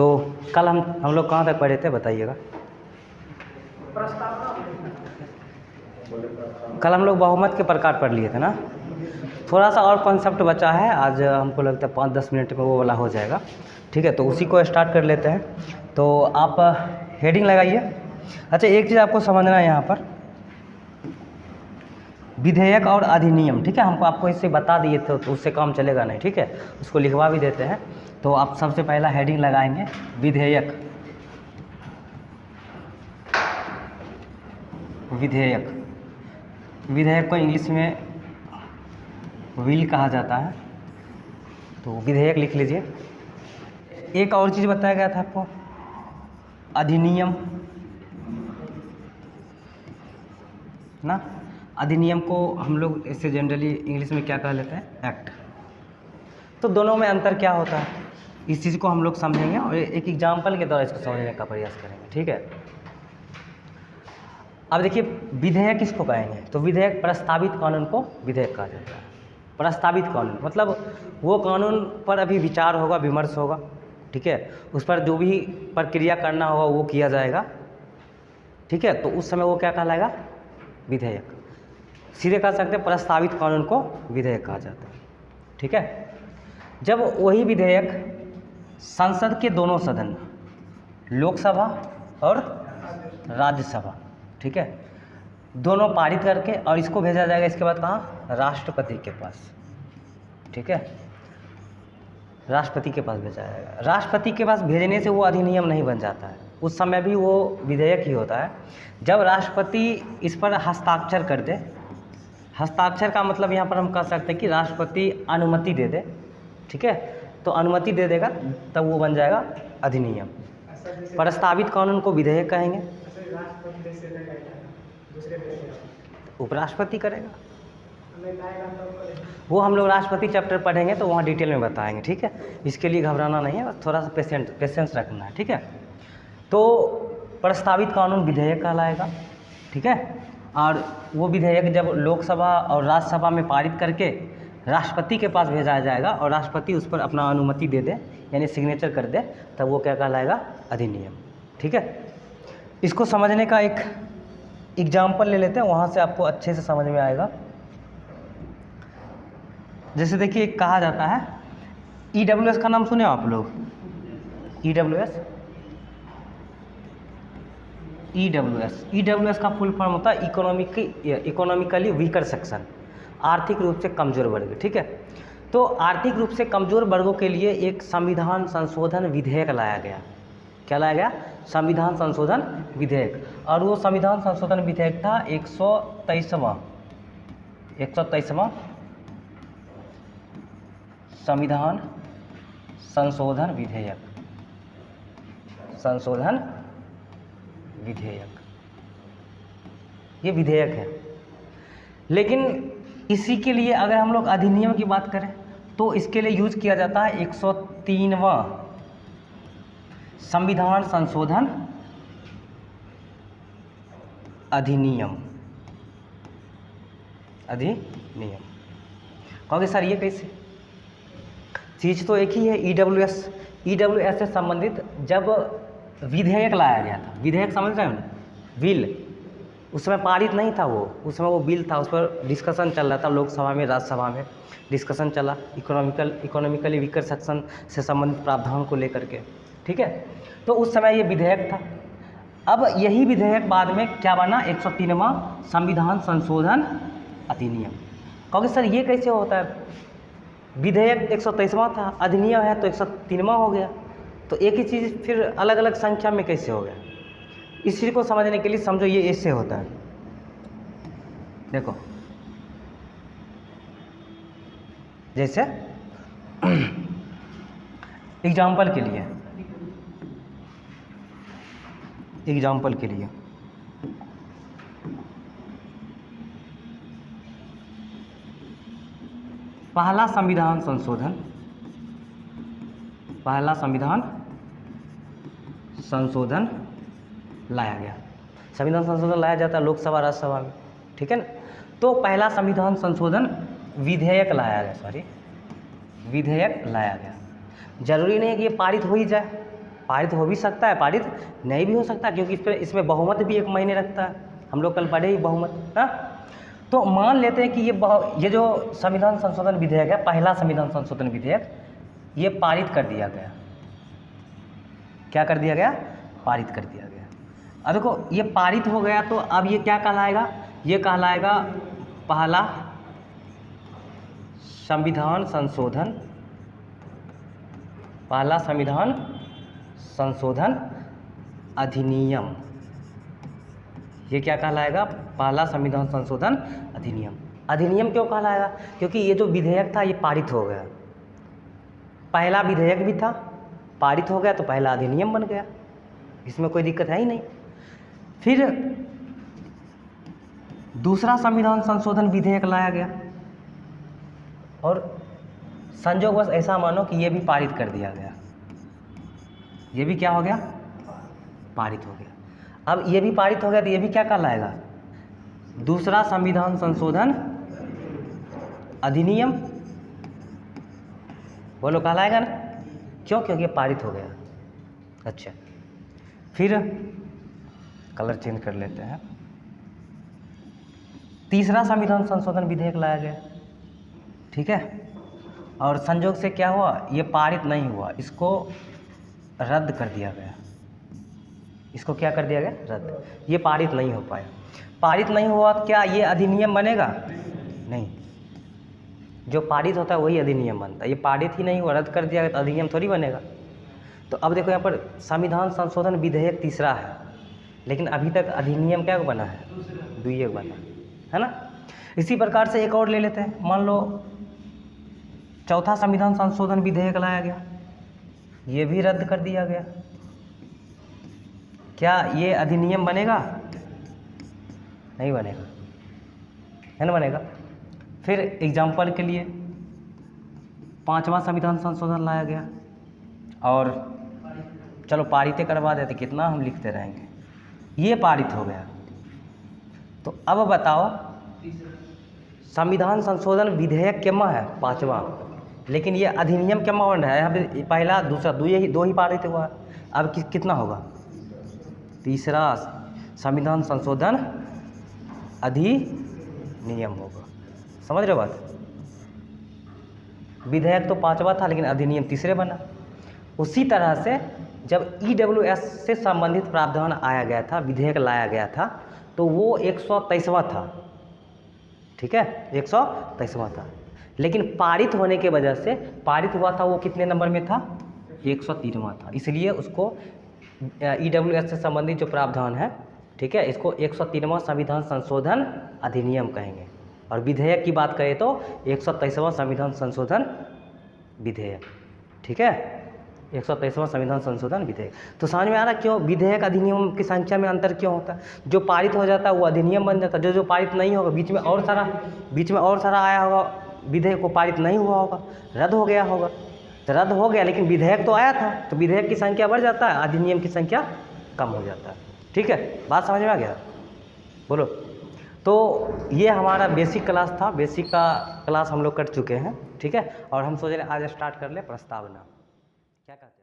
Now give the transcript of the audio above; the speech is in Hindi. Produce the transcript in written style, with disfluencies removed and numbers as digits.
तो कल हम लोग कहाँ तक पढ़े थे बताइएगा। कल हम लोग बहुमत के प्रकार पढ़ लिए थे ना। थोड़ा सा और कॉन्सेप्ट बचा है, आज हमको लगता है 5-10 मिनट में वो वाला हो जाएगा। ठीक है, तो उसी को स्टार्ट कर लेते हैं। तो आप हेडिंग लगाइए। अच्छा, एक चीज़ आपको समझना है यहाँ पर, विधेयक और अधिनियम। ठीक है, हमको आपको इससे बता दिए थे तो उससे काम चलेगा नहीं। ठीक है, उसको लिखवा भी देते हैं। तो आप सबसे पहला हेडिंग लगाएंगे विधेयक। विधेयक, विधेयक को इंग्लिश में विल कहा जाता है, तो विधेयक लिख लीजिए। एक और चीज़ बताया गया था आपको, अधिनियम ना। अधिनियम को हम लोग इससे जनरली इंग्लिश में क्या कह लेते हैं, एक्ट। तो दोनों में अंतर क्या होता है, इस चीज़ को हम लोग समझेंगे और एक एग्जाम्पल के द्वारा इसको समझने का प्रयास करेंगे। ठीक है, अब देखिए विधेयक किसको कहेंगे, तो विधेयक प्रस्तावित कानून को विधेयक कहा जाता है। प्रस्तावित कानून मतलब वो कानून पर अभी विचार होगा, विमर्श होगा। ठीक है, उस पर जो भी प्रक्रिया करना होगा वो किया जाएगा। ठीक है, तो उस समय वो क्या कहलाएगा, विधेयक। सीधे कह सकते हैं प्रस्तावित कानून को विधेयक कहा जाता है। ठीक है, जब वही विधेयक संसद के दोनों सदन, लोकसभा और राज्यसभा, ठीक है, दोनों पारित करके और इसको भेजा जाएगा इसके बाद कहाँ, राष्ट्रपति के पास। ठीक है, राष्ट्रपति के पास भेजा जाएगा। राष्ट्रपति के पास भेजने से वो अधिनियम नहीं बन जाता है, उस समय भी वो विधेयक ही होता है। जब राष्ट्रपति इस पर हस्ताक्षर कर दे, हस्ताक्षर का मतलब यहाँ पर हम कह सकते हैं कि राष्ट्रपति अनुमति दे दे। ठीक है, तो अनुमति दे देगा तब वो बन जाएगा अधिनियम। प्रस्तावित कानून को विधेयक कहेंगे। उपराष्ट्रपति करेगा, वो हम लोग राष्ट्रपति चैप्टर पढ़ेंगे तो वहाँ डिटेल में बताएंगे। ठीक है, इसके लिए घबराना नहीं है, बस थोड़ा सा पेशेंस रखना है। ठीक है, तो प्रस्तावित कानून विधेयक कहलाएगा। ठीक है, और वो विधेयक जब लोकसभा और राज्यसभा में पारित करके राष्ट्रपति के पास भेजा जाएगा और राष्ट्रपति उस पर अपना अनुमति दे दे, यानी सिग्नेचर कर दे, तब वो क्या कहलाएगा, अधिनियम। ठीक है, इसको समझने का एक एग्जाम्पल ले लेते हैं, वहाँ से आपको अच्छे से समझ में आएगा। जैसे देखिए कहा जाता है, EWS का नाम सुने आप लोग, EWS का फुल फॉर्म होता है इकोनॉमिकली वीकर सेक्शन, आर्थिक रूप से कमज़ोर वर्ग। ठीक है, तो आर्थिक रूप से कमज़ोर वर्गों के लिए एक संविधान संशोधन विधेयक लाया गया। क्या लाया गया, संविधान संशोधन विधेयक। और वो संविधान संशोधन विधेयक था 123वां संविधान संशोधन विधेयक, ये विधेयक है। लेकिन इसी के लिए अगर हम लोग अधिनियम की बात करें तो इसके लिए यूज किया जाता है 103वां संविधान संशोधन अधिनियम। कहोगे सर ये कैसे, चीज़ तो एक ही है। EWS से संबंधित जब विधेयक लाया गया था, विधेयक समझ रहे हो ना, बिल, उस समय पारित नहीं था वो, उस समय वो बिल था, उस पर डिस्कशन चल रहा था लोकसभा में, राज्यसभा में डिस्कशन चला इकोनॉमिकली वीकर सेक्शन से संबंधित प्रावधान को लेकर के। ठीक है, तो उस समय ये विधेयक था। अब यही विधेयक बाद में क्या बना, 103वां संविधान संशोधन अधिनियम। कहोगे सर ये कैसे होता है, विधेयक 123वां था, अधिनियम है तो 103वां हो गया, तो एक ही चीज़ फिर अलग अलग संख्या में कैसे हो गया। इस चीज़ को समझने के लिए समझो ये ऐसे होता है। देखो जैसे एग्जाम्पल के लिए पहला संविधान संशोधन लाया गया। संविधान संशोधन लाया जाता है लोकसभा राज्यसभा में। ठीक है ना, तो पहला संविधान संशोधन विधेयक लाया गया। जरूरी नहीं है कि ये पारित हो ही जाए, पारित हो भी सकता है, पारित नहीं भी हो सकता, क्योंकि इसमें बहुमत भी एक मायने रखता है। हम लोग कल पढ़े ही बहुमत। हाँ, तो मान लेते हैं कि ये जो संविधान संशोधन विधेयक है, पहला संविधान संशोधन विधेयक, ये पारित कर दिया गया। क्या कर दिया गया? पारित कर दिया गया। अब देखो ये पारित हो गया तो अब ये क्या कहलाएगा? ये कहलाएगा पहला संविधान संशोधन, पहला संविधान संशोधन अधिनियम। ये क्या कहलाएगा? पहला संविधान संशोधन अधिनियम। अधिनियम क्यों कहलाएगा? क्योंकि ये जो विधेयक था ये पारित हो गया। पहला विधेयक भी था, पारित हो गया तो पहला अधिनियम बन गया, इसमें कोई दिक्कत है ही नहीं। फिर दूसरा संविधान संशोधन विधेयक लाया गया और संयोगवश ऐसा मानो कि ये भी पारित कर दिया गया। ये भी क्या हो गया? पारित हो गया। अब ये भी पारित हो गया तो ये भी क्या कहलाएगा? दूसरा संविधान संशोधन अधिनियम। बोलो कहलाएगा ना? क्यों? क्योंकि ये पारित हो गया। अच्छा, फिर कलर चेंज कर लेते हैं। तीसरा संविधान संशोधन विधेयक लाया गया, ठीक है, और संयोग से क्या हुआ? ये पारित नहीं हुआ, इसको रद्द कर दिया गया। इसको क्या कर दिया गया? रद्द। ये पारित नहीं हो पाया। पारित नहीं हुआ तो क्या ये अधिनियम बनेगा? नहीं, जो पारित होता है वही अधिनियम बनता है। ये पारित ही नहीं हुआ, रद्द कर दिया गया तो अधिनियम थोड़ी बनेगा। तो अब देखो यहाँ पर संविधान संशोधन विधेयक तीसरा है, लेकिन अभी तक अधिनियम क्या बना है? द्वितीय बना है ना। इसी प्रकार से एक और ले लेते हैं। मान लो चौथा संविधान संशोधन विधेयक लाया गया, ये भी रद्द कर दिया गया। क्या ये अधिनियम बनेगा? नहीं बनेगा, है ना, बनेगा। फिर एग्जाम्पल के लिए पांचवा संविधान संशोधन लाया गया और चलो पारित करवा देते, कितना हम लिखते रहेंगे। ये पारित हो गया। तो अब बताओ संविधान संशोधन विधेयक केमा है? पांचवा, लेकिन ये अधिनियम केमा बन रहा है? यहाँ पे पहला दूसरा दो ही पारित हुआ। अब कितना होगा? तीसरा संविधान संशोधन अधिनियम होगा। समझ रहे हो बात? विधेयक तो पांचवा था लेकिन अधिनियम तीसरे बना। उसी तरह से जब EWS से संबंधित प्रावधान आया गया था, विधेयक लाया गया था, तो वो 123वां था, ठीक है, 123वां था। लेकिन पारित होने के वजह से पारित हुआ था वो कितने नंबर में था? 103वां था। इसलिए उसको EWS से संबंधित जो प्रावधान है, ठीक है, इसको 103वां संविधान संशोधन अधिनियम कहेंगे। और विधेयक की बात करें तो 123वां संविधान संशोधन विधेयक, ठीक है, 123वां संविधान संशोधन विधेयक। तो समझ में आ रहा क्यों विधेयक अधिनियम की संख्या में अंतर क्यों होता है? जो पारित हो जाता है वो अधिनियम बन जाता है, जो पारित नहीं होगा, बीच में और सारा आया होगा, विधेयक को पारित नहीं हुआ होगा, रद्द हो गया होगा। तो रद्द हो गया लेकिन विधेयक तो आया था, तो विधेयक की संख्या बढ़ जाता है, अधिनियम की संख्या कम हो जाता है। ठीक है, बात समझ में आ गया? बोलो। तो ये हमारा बेसिक क्लास था, बेसिक का क्लास हम लोग कर चुके हैं, ठीक है। और हम सोच रहे आज स्टार्ट कर ले प्रस्तावना। क्या कहते हैं?